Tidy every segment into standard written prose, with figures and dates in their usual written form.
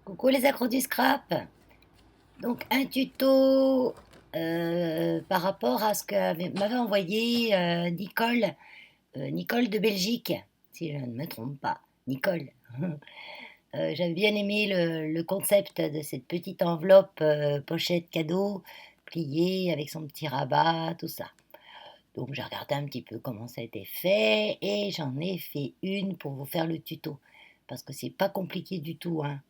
Coucou les accros du scrap. Donc un tuto par rapport à ce que m'avait envoyé Nicole de Belgique, si je ne me trompe pas. Nicole. J'avais bien aimé le concept de cette petite enveloppe pochette cadeau pliée avec son petit rabat, tout ça. Donc j'ai regardé un petit peu comment ça a été fait et j'en ai fait une pour vous faire le tuto. Parce que c'est pas compliqué du tout, hein.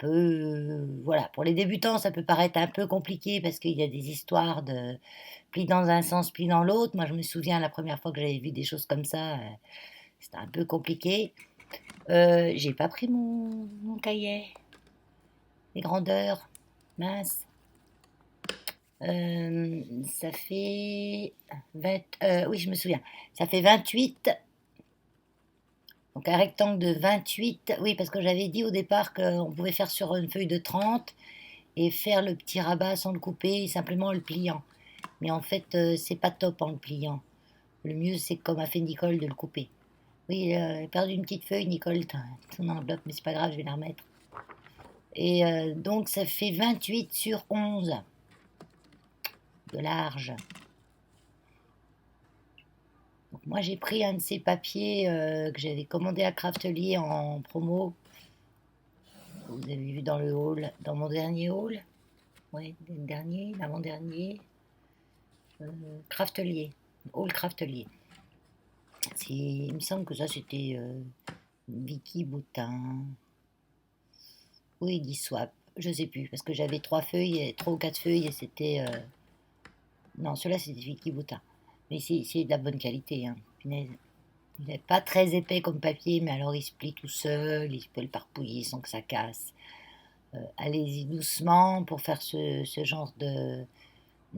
Voilà, pour les débutants, ça peut paraître un peu compliqué parce qu'il y a des histoires de pli dans un sens, pli dans l'autre. Moi, je me souviens la première fois que j'avais vu des choses comme ça, c'était un peu compliqué. J'ai pas pris mon cahier, les grandeurs, mince. Ça fait 20, oui, je me souviens. Ça fait 28. Donc un rectangle de 28. Oui, parce que j'avais dit au départ qu'on pouvait faire sur une feuille de 30 et faire le petit rabat sans le couper, simplement en le pliant. Mais en fait, c'est pas top en le pliant. Le mieux, c'est comme a fait Nicole de le couper. Oui, elle a perdu une petite feuille, Nicole, ton enveloppe, mais c'est pas grave, je vais la remettre. Et donc, ça fait 28 sur 11 de large. Donc, moi, j'ai pris un de ces papiers que j'avais commandé à Craftelier en promo. Vous avez vu dans le hall, dans mon dernier hall. Oui, le dernier, l'avant-dernier. Craftelier. Hall Craftelier. Il me semble que ça, c'était Vicky Boutin. Oui, dit Swap. Je sais plus, parce que j'avais trois ou quatre feuilles, et c'était. Non, celui-là, c'était Vicky Boutin. Mais c'est de la bonne qualité, hein. Punaise. Il n'est pas très épais comme papier, mais alors il se plie tout seul, il peut le parpouiller sans que ça casse. Allez-y doucement pour faire ce genre de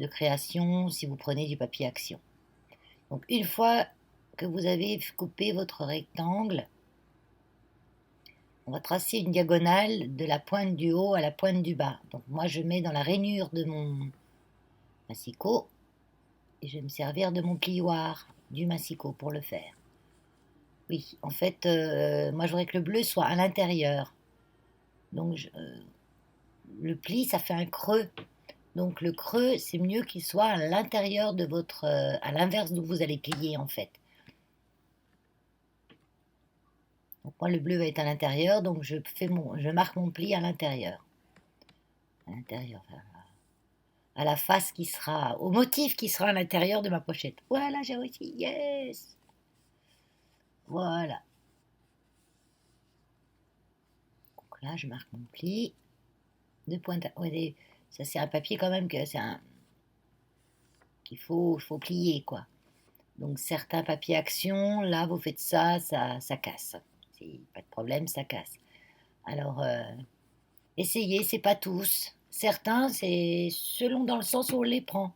création si vous prenez du papier action. Donc une fois que vous avez coupé votre rectangle, on va tracer une diagonale de la pointe du haut à la pointe du bas. Donc moi je mets dans la rainure de mon massicot et je vais me servir de mon plioir du massicot pour le faire. Oui, en fait, moi je voudrais que le bleu soit à l'intérieur. Donc le pli, ça fait un creux. Donc le creux, c'est mieux qu'il soit à l'intérieur de votre, à l'inverse d'où vous allez plier en fait. Donc moi le bleu va être à l'intérieur, donc je marque mon pli à l'intérieur. À l'intérieur, à la face qui sera, au motif qui sera à l'intérieur de ma pochette. Voilà, j'ai réussi, yes. Voilà. Donc là, je marque mon pli. Deux pointes. Ouais, ça, c'est un papier quand même qu'il faut plier, quoi. Donc certains papiers action, là, vous faites ça casse. C'est pas de problème, ça casse. Alors, essayez, c'est pas tous. Certains, c'est selon dans le sens où on les prend.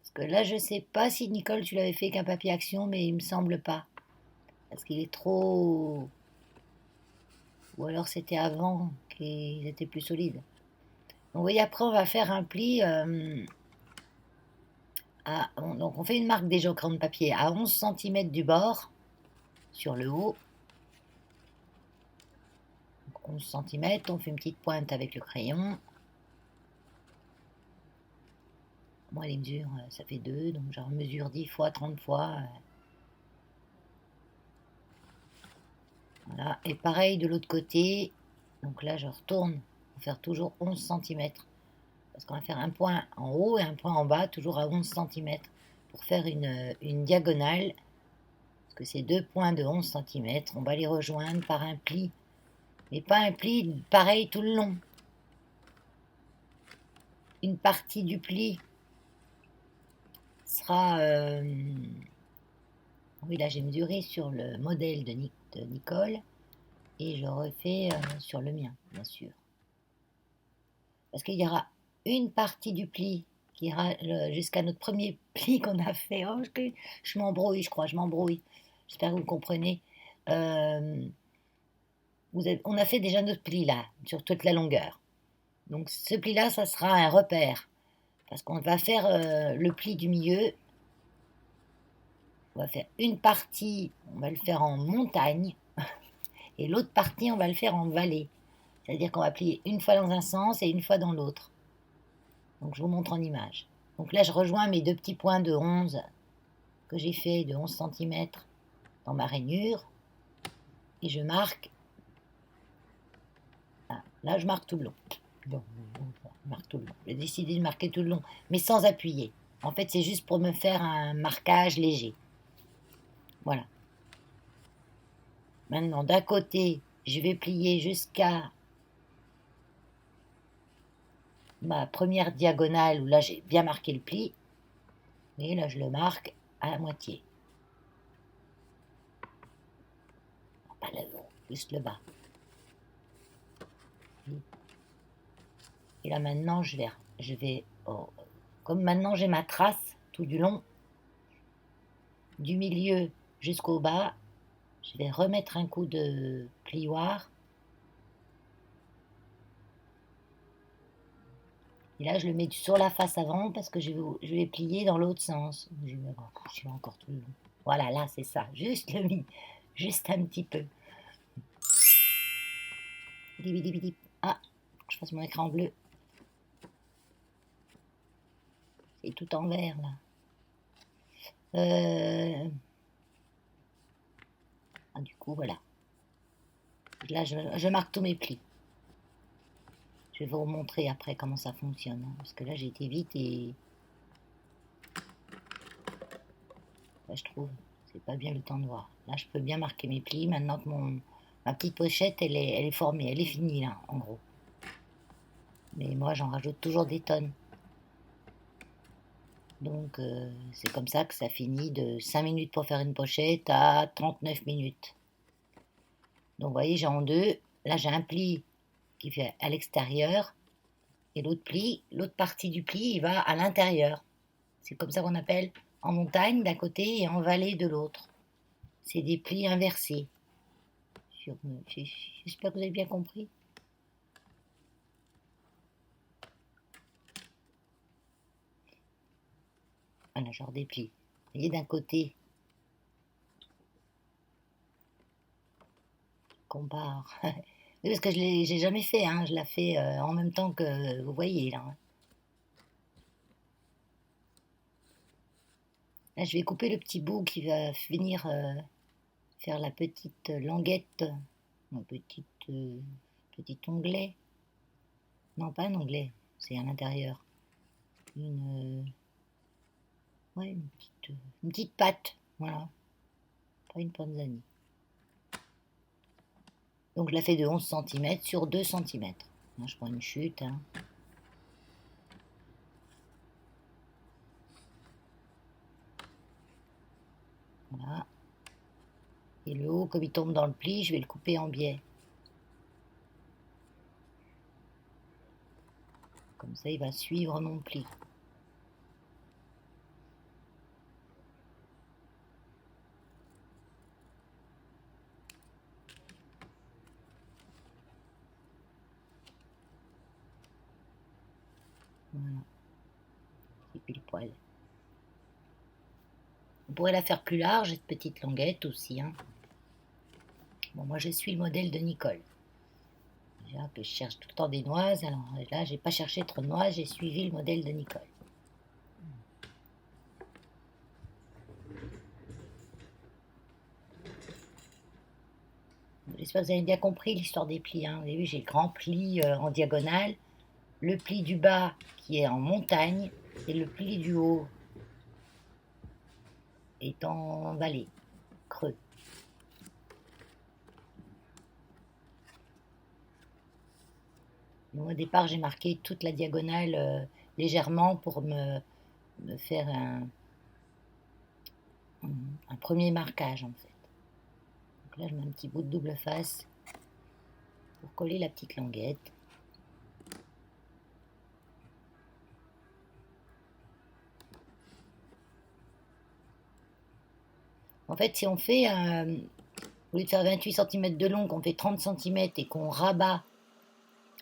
Parce que là, je sais pas si Nicole, tu l'avais fait qu'un papier action, mais il me semble pas. Parce qu'il est trop. Ou alors c'était avant qu'ils étaient plus solides. Donc, vous voyez, après, on va faire un pli. Donc, on fait une marque déjà au crayon de papier à 11 cm du bord, sur le haut. Donc, 11 cm, on fait une petite pointe avec le crayon. Moi, les mesures, ça fait 2, donc j'en mesure 10 fois, 30 fois. Voilà. Et pareil de l'autre côté. Donc là, je retourne pour faire toujours 11 cm. Parce qu'on va faire un point en haut et un point en bas, toujours à 11 cm, pour faire une diagonale. Parce que ces deux points de 11 cm, on va les rejoindre par un pli. Mais pas un pli pareil tout le long. Une partie du pli sera... oui, là j'ai mesuré sur le modèle de Nicole et je refais sur le mien, bien sûr. Parce qu'il y aura une partie du pli qui ira jusqu'à notre premier pli qu'on a fait. Oh, je m'embrouille, je crois, je m'embrouille. J'espère que vous comprenez. Euh, on a fait déjà notre pli là, sur toute la longueur. Donc ce pli-là, ça sera un repère. Parce qu'on va faire le pli du milieu. On va faire une partie, on va le faire en montagne. Et l'autre partie, on va le faire en vallée. C'est-à-dire qu'on va plier une fois dans un sens et une fois dans l'autre. Donc je vous montre en image. Donc là je rejoins mes deux petits points de 11 que j'ai fait de 11 cm dans ma rainure. Et je marque. Ah, là je marque tout le long. Bon, je marque tout le long. J'ai décidé de marquer tout le long, mais sans appuyer. En fait c'est juste pour me faire un marquage léger. Voilà. Maintenant d'un côté je vais plier jusqu'à ma première diagonale où là j'ai bien marqué le pli. Et là je le marque à la moitié. Pas le haut, juste le bas. Et là maintenant je vais comme maintenant j'ai ma trace tout du long, du milieu jusqu'au bas, je vais remettre un coup de plioir. Et là je le mets sur la face avant parce que je vais plier dans l'autre sens. Je vais encore tout le long. Voilà, là c'est ça, juste le mi, juste un petit peu. Ah, je fasse mon écran bleu. C'est tout en vert là. Du coup voilà. Là je marque tous mes plis. Je vais vous montrer après comment ça fonctionne. Parce que là j'ai été vite et là, je trouve c'est pas bien le temps de voir. Là je peux bien marquer mes plis. Maintenant que ma petite pochette elle est formée, elle est finie là en gros. Mais moi j'en rajoute toujours des tonnes. Donc c'est comme ça que ça finit de 5 minutes pour faire une pochette à 39 minutes. Donc vous voyez j'ai en deux. Là j'ai un pli qui fait à l'extérieur et l'autre partie du pli il va à l'intérieur. C'est comme ça qu'on appelle en montagne d'un côté et en vallée de l'autre. C'est des plis inversés. J'espère que vous avez bien compris. Voilà, genre des plis. Vous voyez d'un côté, compare. Oui, parce que j'ai jamais fait, hein. Je la fais en même temps que vous voyez là. Là, je vais couper le petit bout qui va venir faire la petite languette, un petit onglet. Non, pas un onglet, c'est à l'intérieur. Ouais, une petite patte, voilà. Pas une panzani. Donc je la fais de 11 cm sur 2 cm. Là, je prends une chute. Hein. Voilà. Et le haut, comme il tombe dans le pli, je vais le couper en biais. Comme ça, il va suivre mon pli. Voilà. C'est pile poil. On pourrait la faire plus large, cette petite languette aussi. Hein. Bon, moi, je suis le modèle de Nicole. Déjà que je cherche tout le temps des noises. Alors là, j'ai pas cherché trop de noises, j'ai suivi le modèle de Nicole. J'espère que vous avez bien compris l'histoire des plis. Hein. Vous avez vu, j'ai le grand pli en diagonale, le pli du bas qui est en montagne et le pli du haut est en vallée, creux. Donc, au départ, j'ai marqué toute la diagonale légèrement pour me faire un premier marquage en fait. Donc là, je mets un petit bout de double face pour coller la petite languette. En fait, si on fait, au lieu de faire 28 cm de long, qu'on fait 30 cm et qu'on rabat,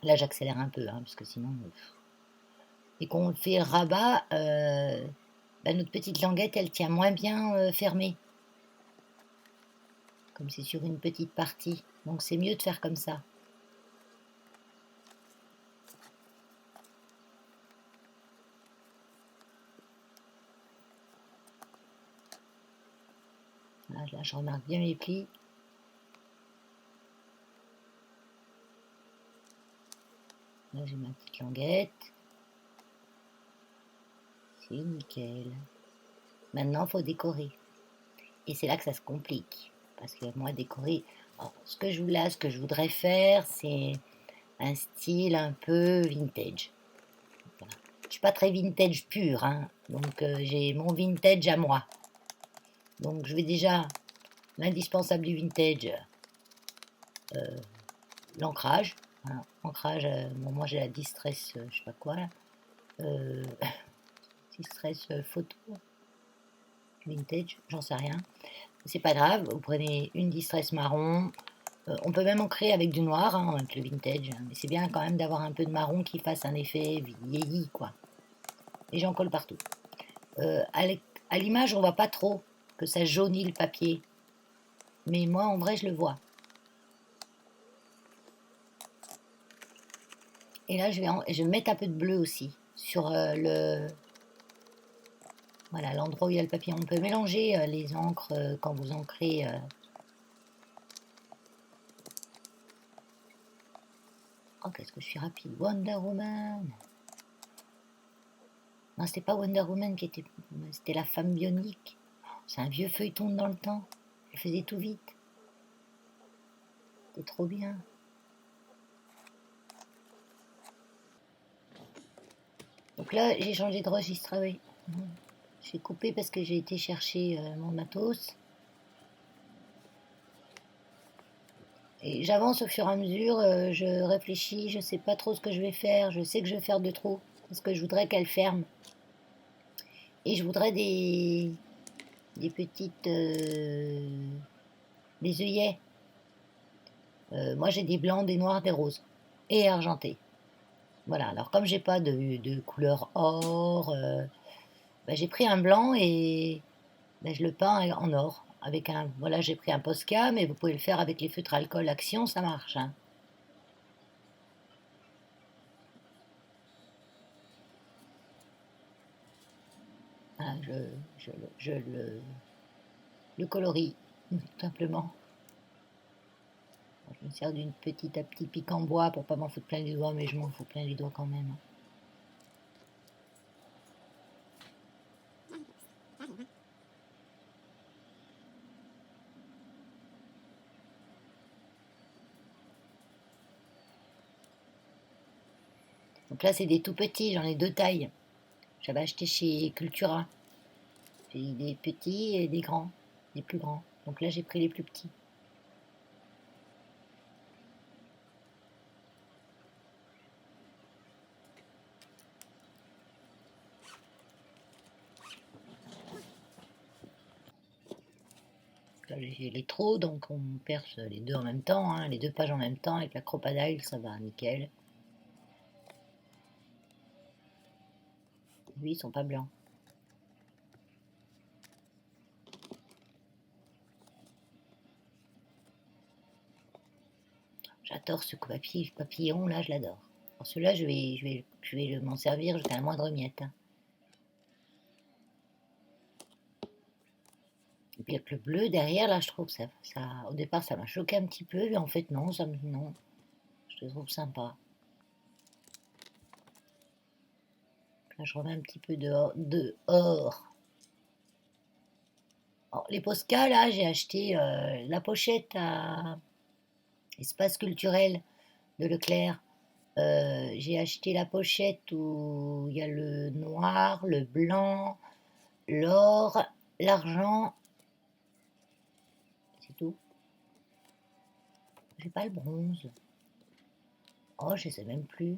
là j'accélère un peu, hein, parce que sinon, et qu'on fait rabat, notre petite languette, elle tient moins bien fermée. Comme c'est sur une petite partie. Donc c'est mieux de faire comme ça. Voilà, là, je remarque bien mes plis. Là, j'ai ma petite languette. C'est nickel. Maintenant, il faut décorer. Et c'est là que ça se complique. Parce que moi, décorer... Alors, ce que je voudrais faire, c'est un style un peu vintage. Voilà. Je suis pas très vintage pur, hein. Donc j'ai mon vintage à moi. Donc je vais déjà l'indispensable du vintage, l'ancrage. Hein. Ancrage, bon, moi j'ai la distress, je sais pas quoi là. Euh, distress photo vintage, j'en sais rien. C'est pas grave, vous prenez une distress marron. On peut même ancrer avec du noir, hein, avec le vintage. Mais c'est bien quand même d'avoir un peu de marron qui fasse un effet vieilli, quoi. Et j'en colle partout. À l'image, on voit pas trop que ça jaunit le papier. Mais moi, en vrai, je le vois. Et là, je vais mettre un peu de bleu aussi sur voilà, l'endroit où il y a le papier. On peut mélanger les encres quand vous ancrez. Oh, qu'est-ce que je suis rapide. Wonder Woman. Non, c'était pas Wonder Woman qui était... C'était la femme bionique. C'est un vieux feuilleton dans le temps. Elle faisait tout vite. C'était trop bien. Donc là, j'ai changé de registre. Ah oui. J'ai coupé parce que j'ai été chercher mon matos. Et j'avance au fur et à mesure, je réfléchis, je sais pas trop ce que je vais faire, je sais que je vais faire de trop, parce que je voudrais qu'elle ferme. Et je voudrais des petites... des œillets. Moi j'ai des blancs, des noirs, des roses. Et argentés. Voilà, alors comme j'ai pas de couleur or, bah, j'ai pris un blanc et bah, je le peins en or. Avec un, voilà, j'ai pris un Posca, mais vous pouvez le faire avec les feutres alcool Action, ça marche. Hein. Voilà, le coloris, tout simplement. Je me sers d'une petite à petit pic en bois pour pas m'en foutre plein les doigts, mais je m'en fous plein les doigts quand même. Donc là, c'est des tout petits, j'en ai deux tailles. J'avais acheté chez Cultura. J'ai des petits et des grands, des plus grands. Donc là, j'ai pris les plus petits. Là, j'ai les trous, donc on perce les deux en même temps, hein, les deux pages en même temps. Avec la Crocodile, ça va nickel. Lui, ils sont pas blancs. J'adore ce papillon là, je l'adore. Alors celui-là, je vais m'en servir jusqu'à la moindre miette. Hein. Et puis avec le bleu derrière, là, je trouve que au départ, ça m'a choqué un petit peu, mais en fait, non, non, je le trouve sympa. Là, je remets un petit peu dehors. Alors, les Posca, là, j'ai acheté la pochette à Espace Culturel de Leclerc. J'ai acheté la pochette où il y a le noir, le blanc, l'or, l'argent. C'est tout. J'ai pas le bronze. Oh, je sais même plus.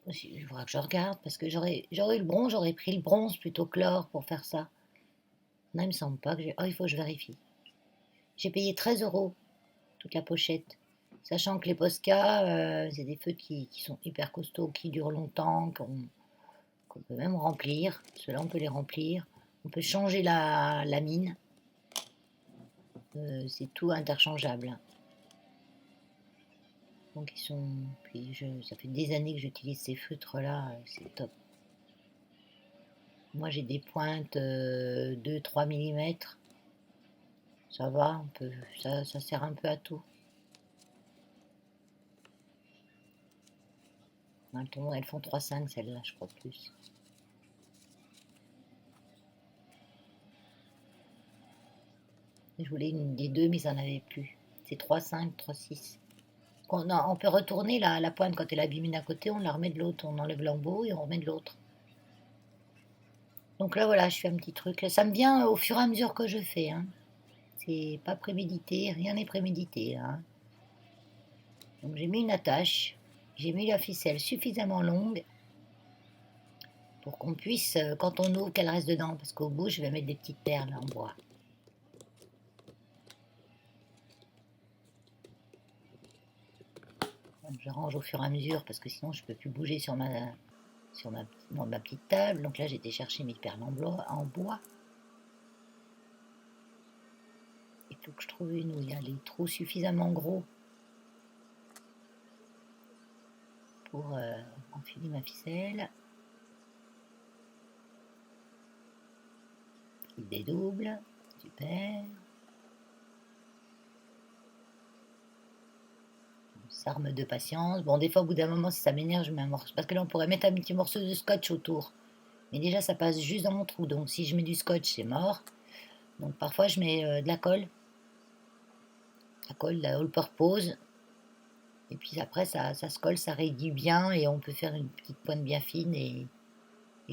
Il faudra que je regarde parce que j'aurais eu le bronze, j'aurais pris le bronze plutôt que l'or pour faire ça. Non, il me semble pas que j'ai. Oh, il faut que je vérifie. J'ai payé 13 euros toute la pochette. Sachant que les Posca, c'est des feux qui sont hyper costauds, qui durent longtemps, qu'on peut même remplir. Ceux-là, on peut les remplir. On peut changer la mine. C'est tout interchangeable. Donc ils sont. Puis ça fait des années que j'utilise ces feutres-là, c'est top. Moi j'ai des pointes 2-3 millimètres. Ça va, ça sert un peu à tout. Maintenant, elles font 3,5 celles-là, je crois plus. Je voulais une des deux, mais ils n'en avaient plus. C'est 3,5, 3,6. On peut retourner la pointe quand elle est abîmée d'un côté, on la remet de l'autre. On enlève l'embout et on remet de l'autre. Donc là, voilà, je fais un petit truc. Ça me vient au fur et à mesure que je fais, hein. C'est pas prémédité, rien n'est prémédité, hein. Donc j'ai mis une attache, j'ai mis la ficelle suffisamment longue pour qu'on puisse, quand on ouvre, qu'elle reste dedans. Parce qu'au bout, je vais mettre des petites perles en bois. Donc je range au fur et à mesure parce que sinon je peux plus bouger sur ma petite table. Donc là, j'ai été chercher mes perles en bois. Il faut que je trouve une où il y a les trous suffisamment gros pour enfiler ma ficelle. Il dédouble, super. S'arme de patience. Bon, des fois, au bout d'un moment, si ça m'énerve, je mets un morceau. Parce que là, on pourrait mettre un petit morceau de scotch autour. Mais déjà, ça passe juste dans mon trou. Donc, si je mets du scotch, c'est mort. Donc, parfois, je mets de la colle. La colle, la all purpose. Et puis après, ça se colle, ça réduit bien. Et on peut faire une petite pointe bien fine et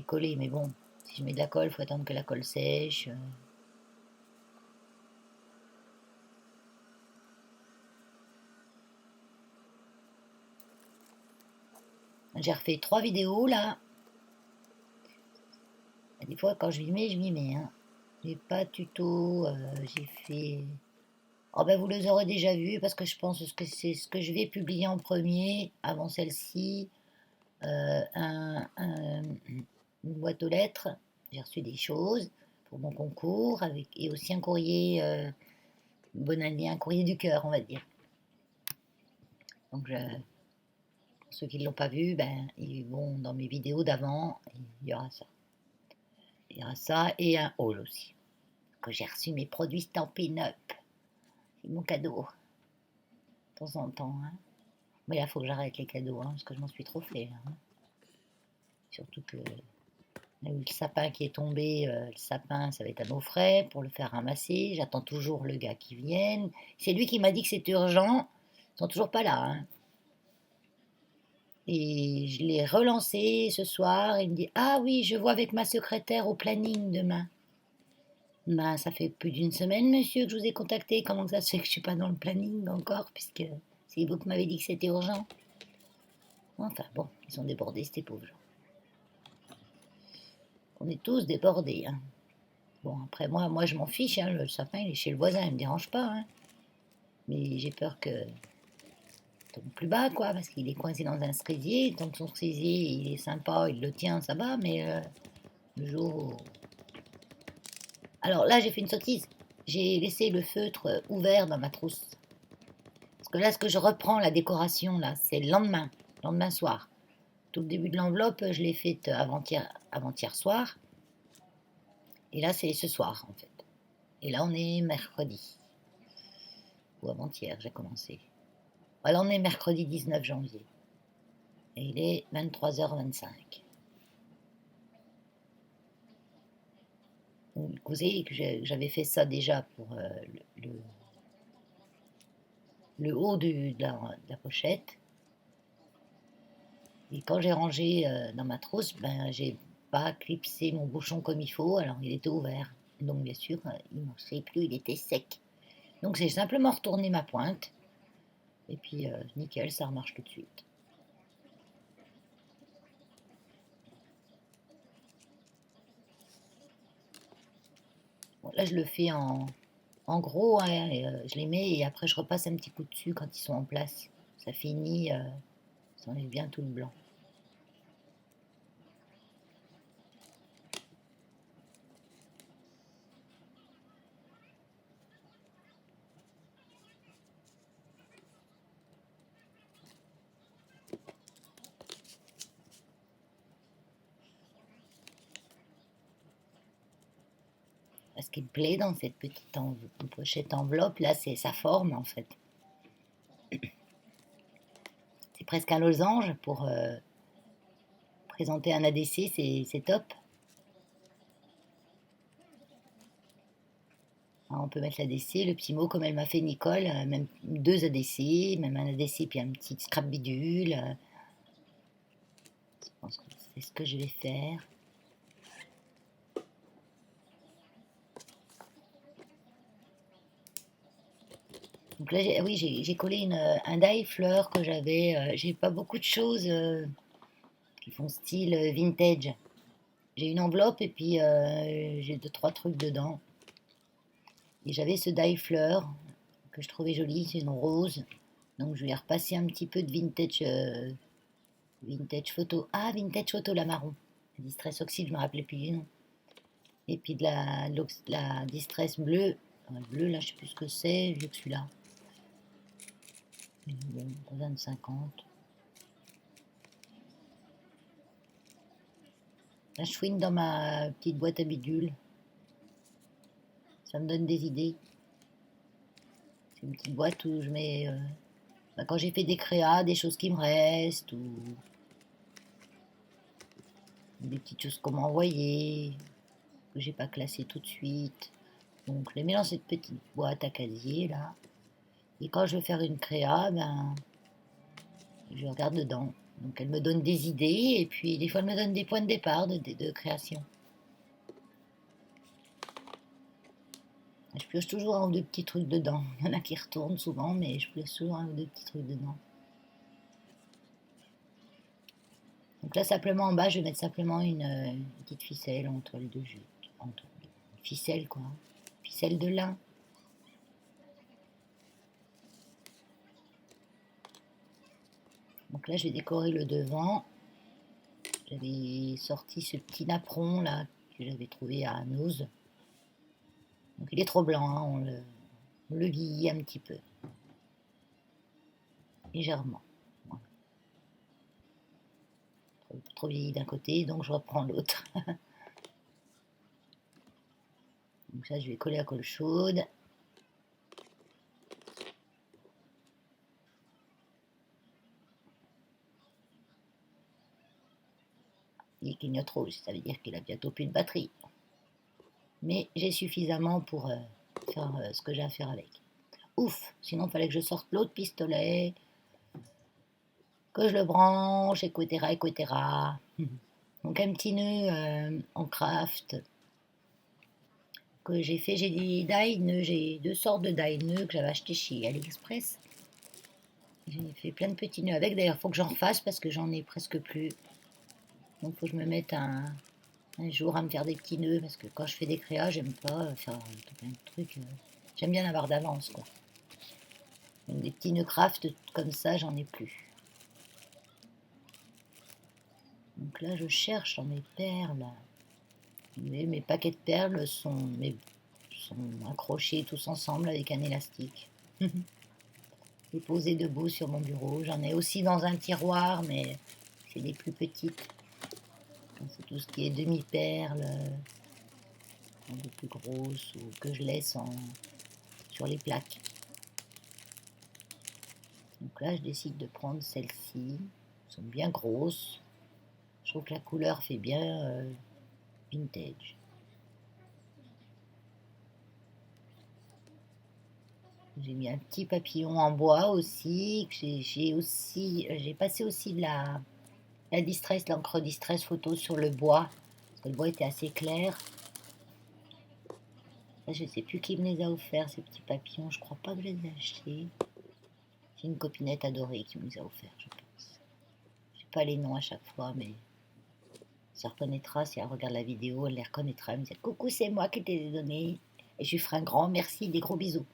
coller. Mais bon, si je mets de la colle, il faut attendre que la colle sèche. J'ai refait 3 vidéos là. Des fois, quand je m'y mets. Hein. J'ai pas de tuto. J'ai fait. Oh ben vous les aurez déjà vus parce que je pense que c'est ce que je vais publier en premier avant celle-ci. Une boîte aux lettres. J'ai reçu des choses pour mon concours et aussi un courrier bonne année, un courrier du cœur, on va dire. Donc pour ceux qui ne l'ont pas vu, ben ils vont dans mes vidéos d'avant. Il y aura ça. Il y aura ça et un haul aussi. Que j'ai reçu mes produits Stampin' Up. C'est mon cadeau. De temps en temps. Hein. Mais là, il faut que j'arrête les cadeaux, hein, parce que je m'en suis trop fait. Hein. Surtout que le sapin qui est tombé, le sapin, ça va être à nos frais pour le faire ramasser. J'attends toujours le gars qui vienne. C'est lui qui m'a dit que c'était urgent. Ils sont toujours pas là. Hein. Et je l'ai relancé ce soir. Il me dit: Ah oui, je vois avec ma secrétaire au planning demain. Ben, ça fait plus d'une semaine, monsieur, que je vous ai contacté. Comment ça se fait que je suis pas dans le planning encore, puisque c'est vous qui m'avez dit que c'était urgent. Enfin bon, ils sont débordés, ces pauvres gens. On est tous débordés. Hein. Bon, après, moi je m'en fiche. Hein, le sapin, il est chez le voisin, il me dérange pas. Hein. Mais j'ai peur que tombe plus bas, quoi, parce qu'il est coincé dans un cerisier. Tant que son cerisier, il est sympa, il le tient, ça va. Mais le jour où... Alors là, j'ai fait une sottise. J'ai laissé le feutre ouvert dans ma trousse. Parce que là, ce que je reprends, la décoration, là, c'est le lendemain soir. Tout le début de l'enveloppe, je l'ai faite avant-hier soir. Et là, c'est ce soir, en fait. Et là, on est mercredi. Ou avant-hier, j'ai commencé. Voilà, on est mercredi 19 janvier. Et il est 23h25. Donc, vous savez que j'avais fait ça déjà pour le haut de la pochette. Et quand j'ai rangé dans ma trousse, ben, j'ai pas clipsé mon bouchon comme il faut, alors il était ouvert. Donc bien sûr, il ne marchait plus, il était sec. Donc j'ai simplement retourné ma pointe. Et puis nickel, ça remarche tout de suite. Bon, là je le fais en gros, hein, et, je les mets et après je repasse un petit coup dessus quand ils sont en place. Ça finit, ça enlève bien tout le blanc. Ce qui me plaît dans cette petite pochette enveloppe, là, c'est sa forme, en fait. C'est presque un losange pour présenter un ADC, c'est top. Alors, on peut mettre l'ADC, le petit mot comme elle m'a fait Nicole, même 2 ADC, même un ADC puis un petit scrap bidule. Je pense que c'est ce que je vais faire. Donc là, oui, j'ai collé un die fleur que j'avais. J'ai pas beaucoup de choses qui font style vintage. J'ai une enveloppe et puis j'ai 2 3 trucs dedans. Et j'avais ce die fleur que je trouvais joli, c'est une rose. Donc je vais repasser un petit peu de vintage, vintage photo. Ah, vintage photo, la marron. La distress oxyde, je me rappelais plus du nom. Et puis de la distress bleue. Bleu, là, je sais plus ce que c'est, vu que celui-là. Bon, 50. Là, je fouine dans ma petite boîte à bidules. Ça me donne des idées. C'est une petite boîte où je mets... quand j'ai fait des créas, des choses qui me restent, ou des petites choses qu'on m'a envoyées, que j'ai pas classées tout de suite. Donc je les mets dans cette petite boîte à casier, là. Et quand je veux faire une créa, ben, je regarde dedans. Donc elle me donne des idées, et puis des fois elle me donne des points de départ de création. Je pioche toujours un ou deux petits trucs dedans. Il y en a qui retournent souvent, mais je pioche toujours un ou deux petits trucs dedans. Donc là, simplement en bas, je vais mettre simplement une petite ficelle en toile de jute. Ficelle, quoi. Ficelle de lin. Donc là, je vais décorer le devant. J'avais sorti ce petit napperon, là, que j'avais trouvé à Nose. Donc il est trop blanc, hein, on le vieillit un petit peu. Légèrement. Voilà. Trop vieilli d'un côté, donc je reprends l'autre. Donc ça, je vais coller à colle chaude. Il clignote rouge, ça veut dire qu'il a bientôt plus de batterie. Mais j'ai suffisamment pour faire ce que j'ai à faire avec. Ouf, sinon il fallait que je sorte l'autre pistolet, que je le branche, etc., etc. Donc un petit nœud en craft que j'ai fait, j'ai des die nœuds, j'ai 2 sortes de die nœuds que j'avais acheté chez AliExpress. J'ai fait plein de petits nœuds avec, d'ailleurs il faut que j'en refasse parce que j'en ai presque plus. Donc il faut que je me mette un jour à me faire des petits nœuds parce que quand je fais des créas, j'aime pas faire plein de trucs. J'aime bien avoir d'avance, quoi. Donc, des petits nœuds craft comme ça, j'en ai plus. Donc là, je cherche dans mes perles. Mes paquets de perles sont accrochés tous ensemble avec un élastique. Et posés debout sur mon bureau. J'en ai aussi dans un tiroir, mais c'est des plus petites. C'est tout ce qui est demi-perles, un peu plus grosses, ou que je laisse sur les plaques. Donc là, je décide de prendre celles-ci. Elles sont bien grosses. Je trouve que la couleur fait bien vintage. J'ai mis un petit papillon en bois aussi. J'ai passé aussi de la distress, l'encre distress photo sur le bois. Parce que le bois était assez clair. Là, je ne sais plus qui me les a offerts, ces petits papillons. Je crois pas que je les ai achetés. C'est une copinette adorée qui me les a offerts, je pense. Je sais pas les noms à chaque fois, mais ça reconnaîtra. Si elle regarde la vidéo, elle les reconnaîtra. Elle me dit coucou, c'est moi qui t'ai les donné. Et je lui ferai un grand merci, des gros bisous.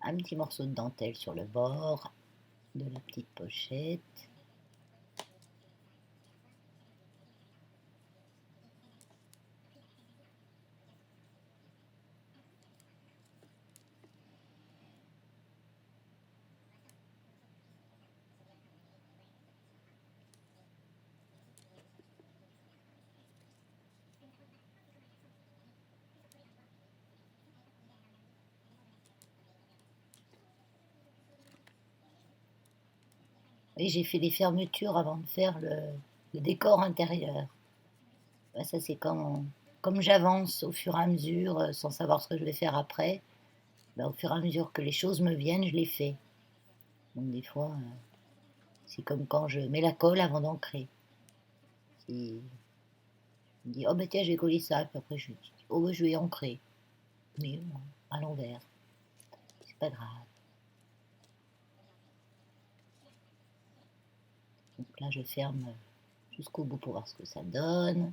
Un petit morceau de dentelle sur le bord de la petite pochette. Et j'ai fait les fermetures avant de faire le décor intérieur. Ben, ça, c'est comme j'avance au fur et à mesure, sans savoir ce que je vais faire après. Ben, au fur et à mesure que les choses me viennent, je les fais. Donc des fois, c'est comme quand je mets la colle avant d'ancrer. Je me dis, oh ben tiens, je vais coller ça. Puis après, je me dis, oh ben je vais ancrer. Mais à l'envers, c'est pas grave. Donc là, je ferme jusqu'au bout pour voir ce que ça donne,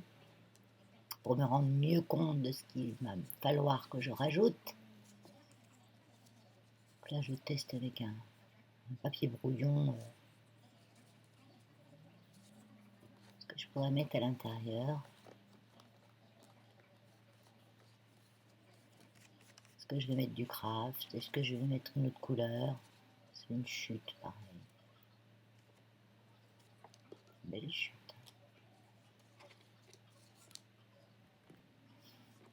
pour me rendre mieux compte de ce qu'il va me falloir que je rajoute. Donc là, je teste avec un papier brouillon ce que je pourrais mettre à l'intérieur. Est-ce que je vais mettre du craft? Est-ce que je vais mettre une autre couleur? C'est une chute, pareil. Belle chute.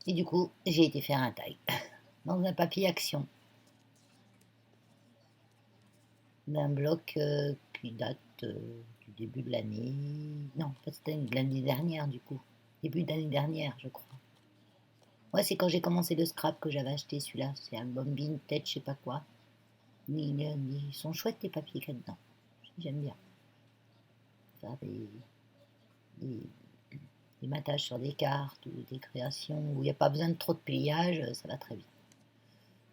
Et du coup, j'ai été faire un tag dans un papier action d'un bloc qui date du début de l'année. Non, c'était l'année dernière du coup. Début d'année dernière, je crois. Ouais, c'est quand j'ai commencé le scrap que j'avais acheté celui-là. C'est un album vintage, je sais pas quoi. Ils sont chouettes les papiers qu'il y a dedans. J'aime bien. Faire des, des matages sur des cartes ou des créations où il n'y a pas besoin de trop de pliage, ça va très bien.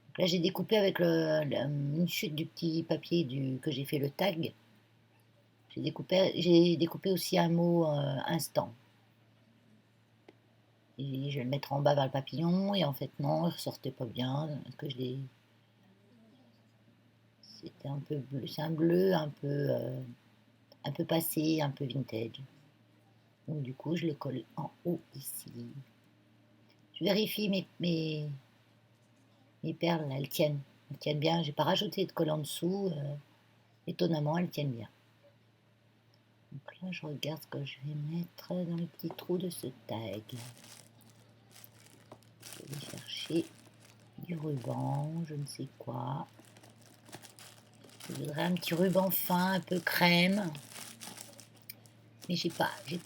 Donc là, j'ai découpé avec une chute du petit papier que j'ai fait le tag. J'ai découpé aussi un mot instant. Et je vais le mettre en bas vers le papillon, et en fait, non, il ressortait pas bien. Que je l'ai. C'était un peu bleu, c'est un bleu un peu passé, un peu vintage. Donc, du coup, je le colle en haut ici. Je vérifie mes perles, elles tiennent. Elles tiennent bien. J'ai pas rajouté de colle en dessous. Étonnamment, elles tiennent bien. Donc là, je regarde ce que je vais mettre dans les petits trous de ce tag. Je vais chercher du ruban, je ne sais quoi. Je voudrais un petit ruban fin, un peu crème. Mais je crois que j'ai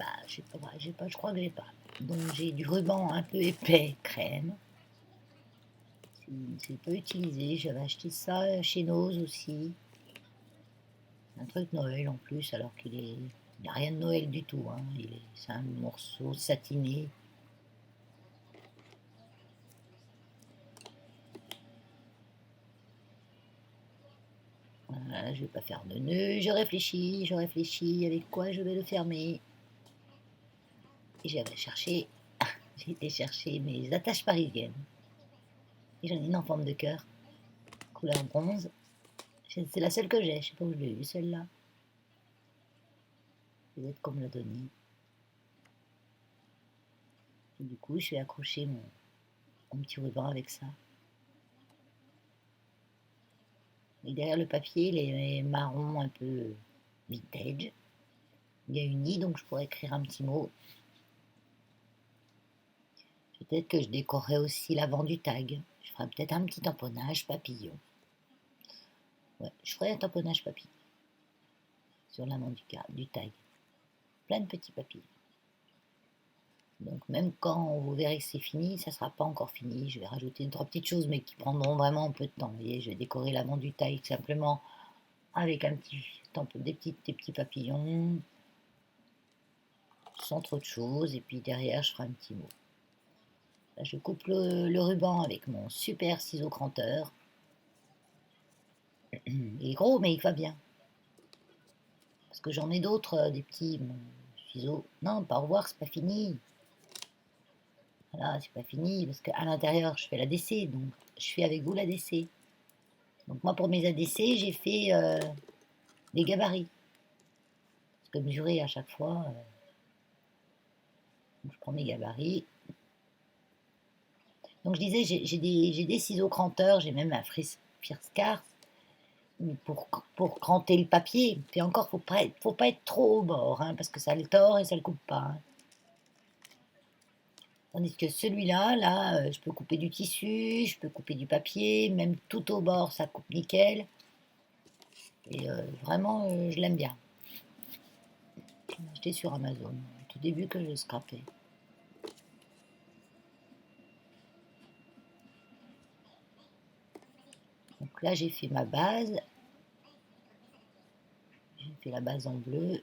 pas. Donc j'ai du ruban un peu épais, crème. C'est pas utilisé. J'avais acheté ça chez Nose aussi. Un truc Noël en plus, alors il n'y a rien de Noël du tout. Hein. C'est un morceau satiné. Voilà, je vais pas faire de nœud. Je réfléchis avec quoi je vais le fermer. Et j'ai été chercher mes attaches parisiennes. Et j'en ai une en forme de cœur, couleur bronze. C'est la seule que j'ai, je sais pas où je l'ai eue celle-là. Peut-être qu'on me l'a donnée. Et du coup, je vais accrocher mon petit ruban avec ça. Et derrière le papier, il est marron un peu vintage. Il y a une i, donc je pourrais écrire un petit mot. Peut-être que je décorerai aussi l'avant du tag. Je ferai peut-être un petit tamponnage papillon. Ouais, je ferai un tamponnage papillon sur l'avant du tag. Plein de petits papillons. Donc même quand vous verrez que c'est fini, ça ne sera pas encore fini. Je vais rajouter 3 petites choses, mais qui prendront vraiment un peu de temps. Vous voyez, je vais décorer l'avant du taille simplement avec des petits papillons, sans trop de choses. Et puis derrière, je ferai un petit mot. Là, je coupe le ruban avec mon super ciseau cranteur. Il est gros, mais il va bien. Parce que j'en ai d'autres, des petits ciseaux. Non, pas au revoir, c'est pas fini. Voilà, c'est pas fini, parce qu'à l'intérieur, je fais la l'ADC, donc je fais avec vous la l'ADC. Donc moi, pour mes ADC, j'ai fait des gabarits. Parce que mesurer à chaque fois, je prends mes gabarits. Donc je disais, j'ai des ciseaux cranteurs, j'ai même un Firscar pour cranter le papier. Puis encore, faut pas être trop au bord, hein, parce que ça le tord et ça le coupe pas. Hein. Tandis que celui-là, je peux couper du tissu, je peux couper du papier, même tout au bord, ça coupe nickel. Et vraiment, je l'aime bien. Je l'ai acheté sur Amazon, au tout début que je scrapais. Donc là, j'ai fait ma base. J'ai fait la base en bleu.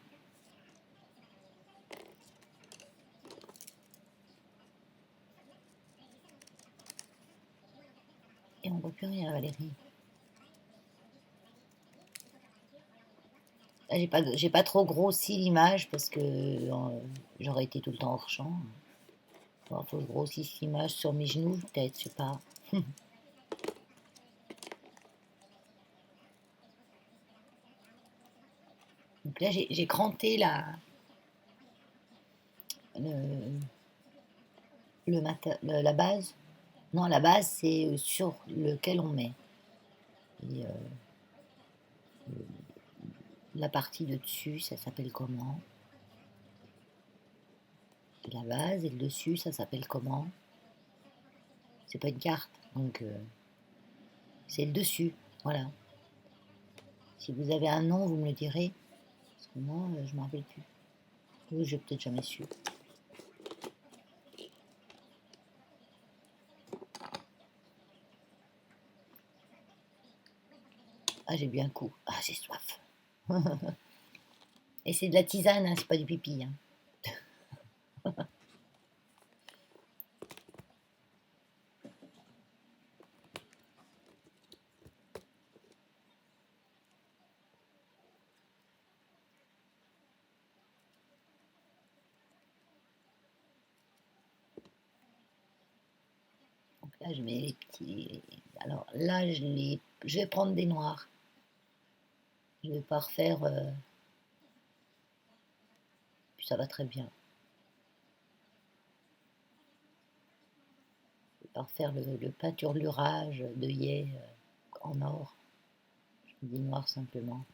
Et on voit plus rien, Valérie. Là, j'ai pas trop grossi l'image parce que j'aurais été tout le temps hors champ. Il faut que je grossisse l'image sur mes genoux, peut-être, je sais pas. Donc là, j'ai cranté le, la base. Non, la base, c'est sur lequel on met. Et la partie de dessus, ça s'appelle comment? C'est la base, et le dessus, ça s'appelle comment? C'est pas une carte, donc c'est le dessus. Voilà. Si vous avez un nom, vous me le direz. Parce que moi, je me rappelle plus. Oui, j'ai peut-être jamais su. Ah, j'ai bu un coup. Ah, j'ai soif. Et c'est de la tisane, hein, c'est pas du pipi. Hein. Donc là, je mets les petits. Alors là, je vais prendre des noirs. Je vais pas refaire. Puis ça va très bien. Je vais pas refaire le peinturlurage d'œillet en or. Je mets des noirs simplement.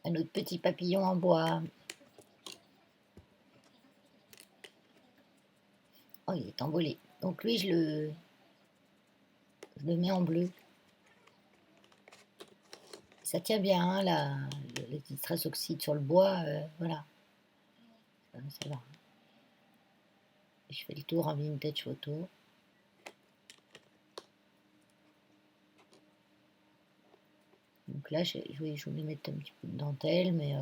Un autre petit papillon en bois. Oh, il est envolé. Donc lui, je le mets en bleu. Ça tient bien, hein, le petit stress oxyde sur le bois. Voilà, ça va. Et je fais le tour en vintage photo. Donc là, je voulais mettre un petit peu de dentelle, mais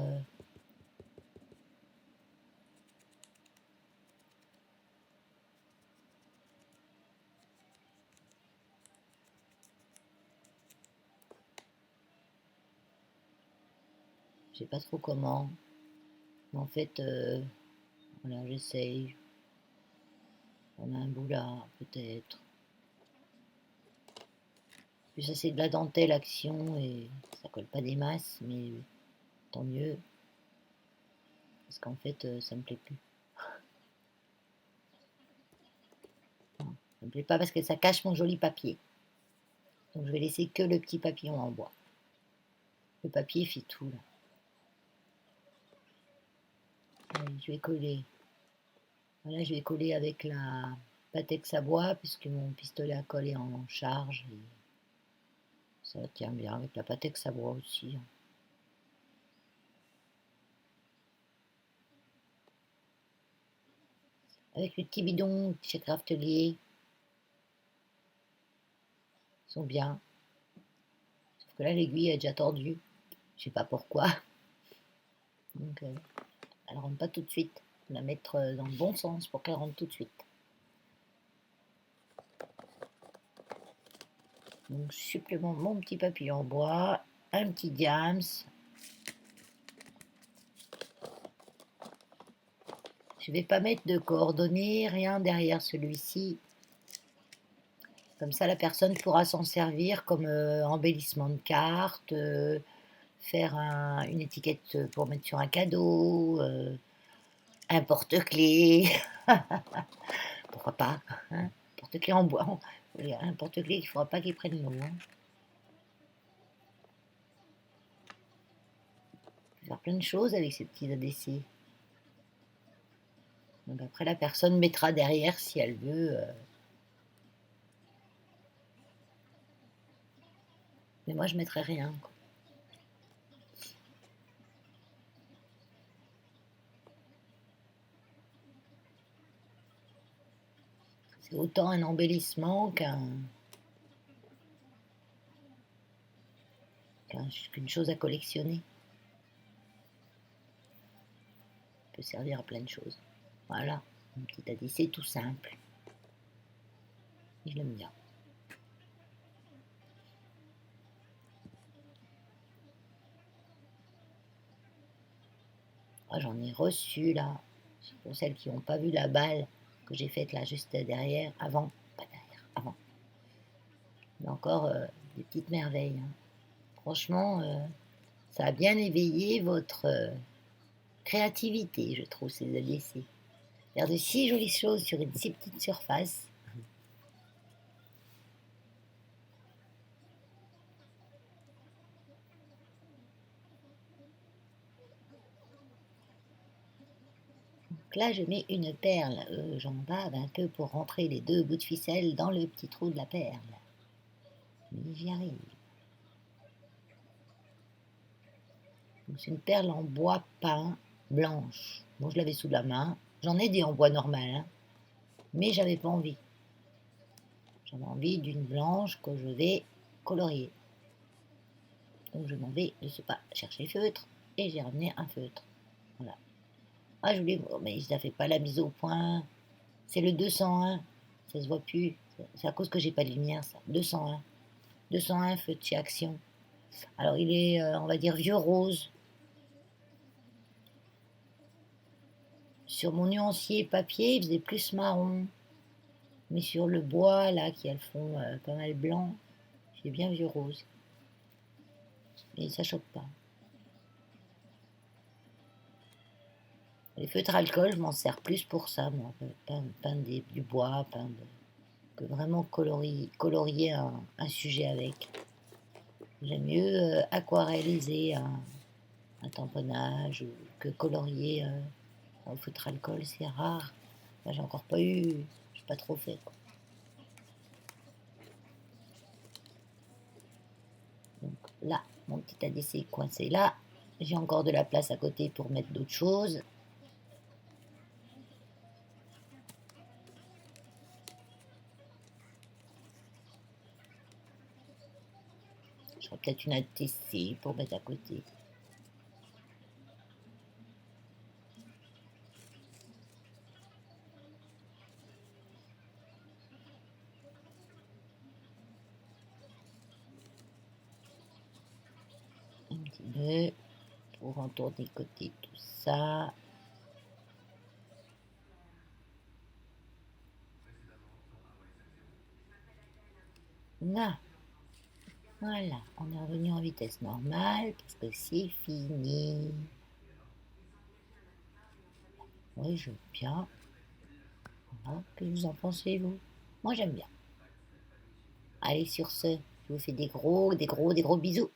je sais pas trop comment. Mais en fait, voilà, j'essaye. On a un bout là, peut-être. Puis ça, c'est de la dentelle action et ça colle pas des masses, mais tant mieux. Parce qu'en fait, ça me plaît plus. Ça me plaît pas parce que ça cache mon joli papier. Donc je vais laisser que le petit papillon en bois. Le papier fait tout là. Allez, je vais coller. Voilà, je vais coller avec la Patex à bois puisque mon pistolet à colle est en charge. Et ça tient bien avec la Patex à bois aussi. Hein. Avec les petits bidons chez Craftelier, ils sont bien. Sauf que là, l'aiguille est déjà tordue. Je sais pas pourquoi. Donc, elle rentre pas tout de suite. On va la mettre dans le bon sens pour qu'elle rentre tout de suite. Donc, je supplémente mon petit papillon en bois, un petit diams. Je vais pas mettre de coordonnées, rien derrière celui-ci. Comme ça, la personne pourra s'en servir comme embellissement de carte, faire une étiquette pour mettre sur un cadeau, un porte-clés. Pourquoi pas, hein? Porte-clés en bois, un porte-clés qu'il ne faudra pas qu'il prenne l'eau, hein. On peut faire plein de choses avec ces petits ADC. Donc après, la personne mettra derrière si elle veut. Mais moi, je mettrai rien, quoi. C'est autant un embellissement qu'une chose à collectionner. Ça peut servir à plein de choses. Voilà, un petit ADC tout simple. Je l'aime bien. Ah, j'en ai reçu là, pour celles qui n'ont pas vu la balle que j'ai faite là juste derrière, avant, pas derrière, avant. Mais encore des petites merveilles, hein. Franchement, ça a bien éveillé votre créativité, je trouve, ces ADC. Faire de si jolies choses sur une si petite surface. Donc là, je mets une perle. J'en bave un peu pour rentrer les deux bouts de ficelle dans le petit trou de la perle. Mais j'y arrive. C'est une perle en bois peint, blanche. Bon, je l'avais sous la main. J'en ai des en bois normal, hein, mais j'avais pas envie. J'avais envie d'une blanche que je vais colorier. Donc je m'en vais, je sais pas, chercher le feutre et j'ai ramené un feutre. Voilà. Ah, je voulais, mais ça fait pas la mise au point. C'est le 201. Ça se voit plus. C'est à cause que j'ai pas de lumière, ça. 201. 201 feu de chez Action. Alors il est, on va dire, vieux rose. Sur mon nuancier papier, il faisait plus marron. Mais sur le bois, là, qui a le fond pas mal blanc, c'est bien vieux rose. Et ça choque pas. Les feutres alcool, je m'en sers plus pour ça, moi. Peindre du bois, que vraiment colorier un sujet avec. J'aime mieux aquarelliser un tamponnage que colorier en feutre alcool, c'est rare. Moi, j'ai encore pas eu, j'ai pas trop fait, quoi. Donc là, mon petit ADC est coincé là. J'ai encore de la place à côté pour mettre d'autres choses. Je ferai peut-être une ATC pour mettre à côté. Un petit peu pour entourner côté tout ça. Là, voilà, on est revenu en vitesse normale parce que c'est fini. Oui, je veux bien. Voilà. Que vous en pensez, vous? Moi, j'aime bien. Allez, sur ce, je vous fais des gros bisous.